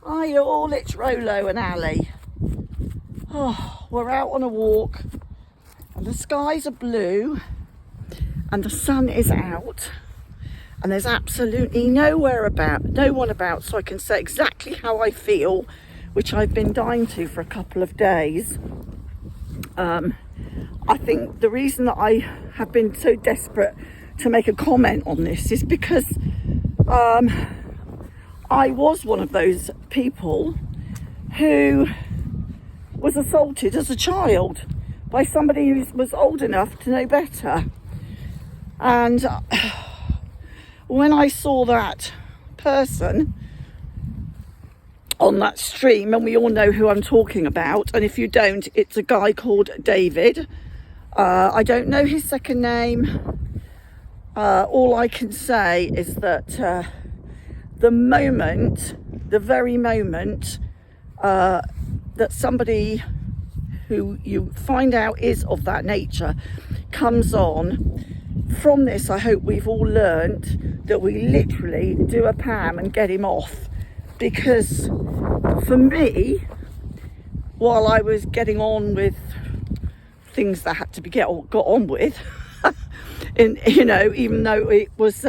Hi all, it's Rolo and Ali. Oh, we're out on a walk and the skies are blue and the sun is out and there's absolutely no one about, so I can say exactly how I feel, which I've been dying to for a couple of days. I think the reason that I have been so desperate to make a comment on this is because I was one of those people who was assaulted as a child by somebody who was old enough to know better. And when I saw that person on that stream, and we all know who I'm talking about, and if you don't, it's a guy called David. I don't know his second name. All I can say is that the very moment that somebody who you find out is of that nature comes on, from this I hope we've all learnt that we literally do a Pam and get him off. Because for me, while I was getting on with things that had to be got on with, and even though it was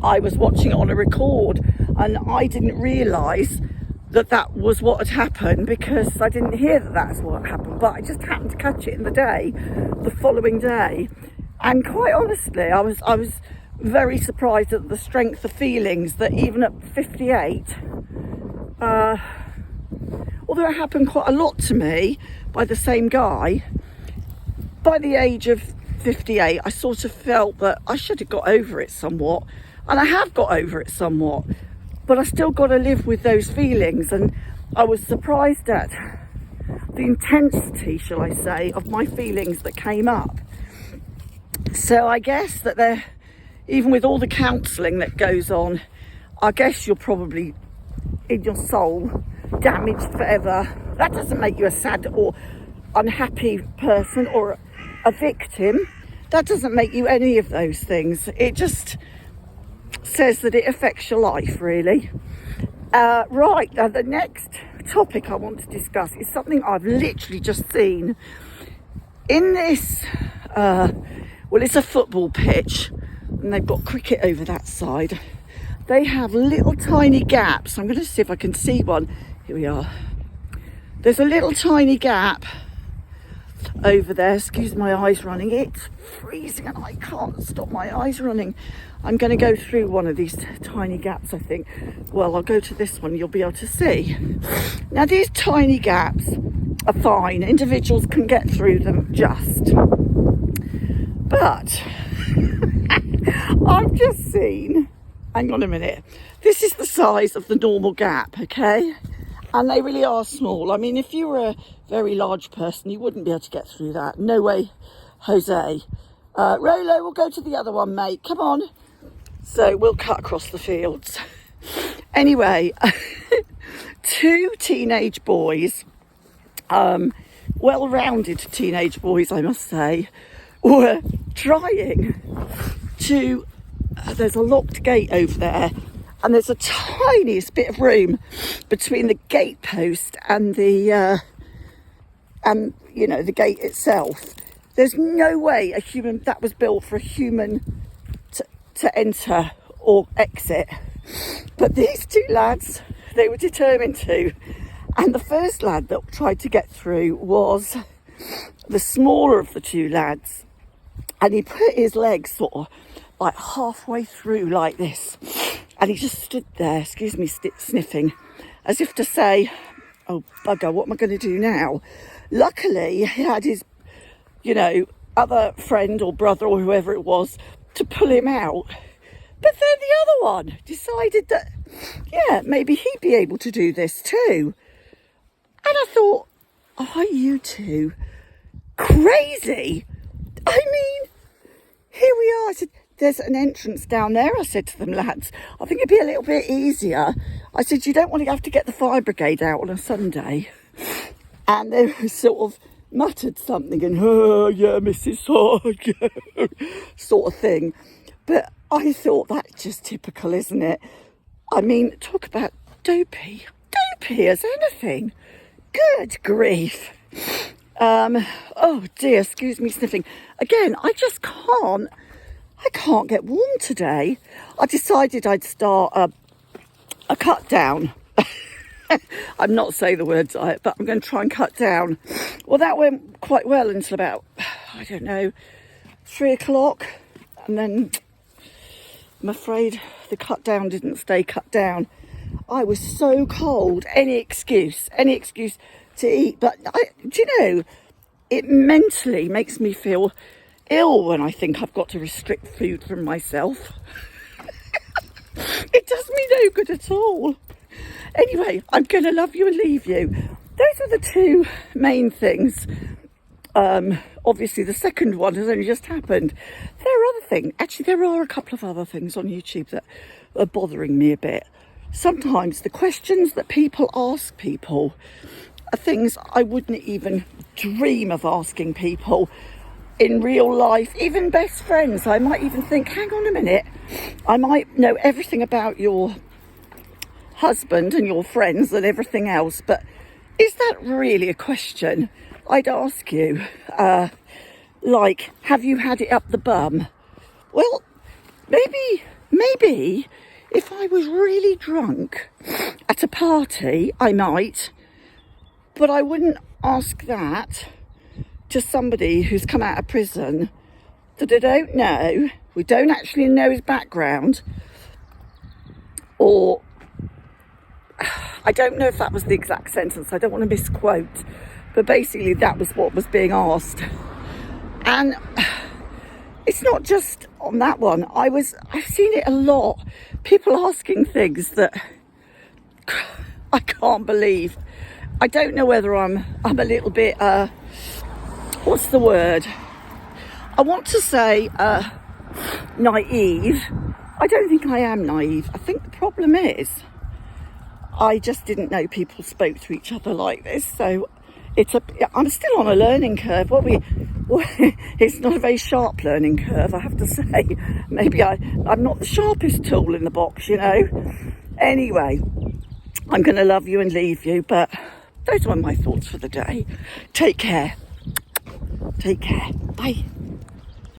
I was watching it on a record and I didn't realise that was what had happened, because I didn't hear that that's what happened, but I just happened to catch it in the following day. And quite honestly, I was very surprised at the strength of feelings that even at 58, although it happened quite a lot to me by the same guy, by the age of 58, I sort of felt that I should have got over it somewhat. And I have got over it somewhat, but I still got to live with those feelings. And I was surprised at the intensity, shall I say, of my feelings that came up. So I guess that even with all the counselling that goes on, I guess you're probably in your soul damaged forever. That doesn't make you a sad or unhappy person or a victim. That doesn't make you any of those things. It just says that it affects your life, really. Right, now the next topic I want to discuss is something I've literally just seen in this, it's a football pitch and they've got cricket over that side. They have little tiny gaps. I'm going to see if I can see one. Here we are. There's a little tiny gap over there. Excuse my eyes running. It's freezing and I can't stop my eyes running. I'm going to go through one of these tiny gaps, I think. Well, I'll go to this one, you'll be able to see. Now, these tiny gaps are fine. Individuals can get through them just. But I've just seen, hang on a minute, this is the size of the normal gap, okay? And they really are small. I mean, if you were a very large person, you wouldn't be able to get through that. No way, Jose. Rolo, we'll go to the other one, mate. Come on. So we'll cut across the fields. Anyway, two teenage boys, well-rounded teenage boys, I must say, were trying to, there's a locked gate over there, and there's a tiniest bit of room between the gate post and the gate itself. There's no way that was built for a human to enter or exit. But these two lads, they were determined to. And the first lad that tried to get through was the smaller of the two lads. And he put his legs sort of like halfway through like this. And he just stood there, excuse me, sniffing, as if to say, oh, bugger, what am I going to do now? Luckily, he had his, other friend or brother or whoever it was to pull him out. But then the other one decided that, maybe he'd be able to do this too. And I thought, are you two crazy? I mean, here we are. I said, there's an entrance down there. I said to them, lads, I think it'd be a little bit easier. I said, you don't want to have to get the fire brigade out on a Sunday. And they sort of muttered something and, oh, yeah, Mrs. yeah, sort of thing. But I thought that's just typical, isn't it? I mean, talk about dopey. grumpy as anything. Good grief. Oh dear, excuse me sniffing. Again, I can't get warm today. I decided I'd start a cut down. I'm not saying the word diet, but I'm going to try and cut down. Well, that went quite well until about, I don't know, 3 o'clock. And then I'm afraid the cut down didn't stay cut down. I was so cold. Any excuse to eat. But do you know, it mentally makes me feel ill when I think I've got to restrict food from myself. It does me no good at all. Anyway, I'm going to love you and leave you. Those are the two main things. Obviously, the second one has only just happened. There are other things. Actually, there are a couple of other things on YouTube that are bothering me a bit. Sometimes the questions that people ask people are things I wouldn't even dream of asking people in real life, even best friends. I might even think, hang on a minute, I might know everything about your husband and your friends and everything else, but is that really a question I'd ask you? Like, have you had it up the bum? Well, maybe if I was really drunk at a party, I might, but I wouldn't ask that to somebody who's come out of prison that I don't know, we don't actually know his background, or I don't know if that was the exact sentence, I don't want to misquote, but basically that was what was being asked. And it's not just on that one. I've seen it a lot. People asking things that I can't believe. I don't know whether I'm a little bit, what's the word? I want to say naive. I don't think I am naive. I think the problem is I just didn't know people spoke to each other like this. So I'm still on a learning curve. It's not a very sharp learning curve, I have to say. Maybe I'm not the sharpest tool in the box, you know. Anyway, I'm going to love you and leave you, but those were my thoughts for the day. Take care. Take care. Bye.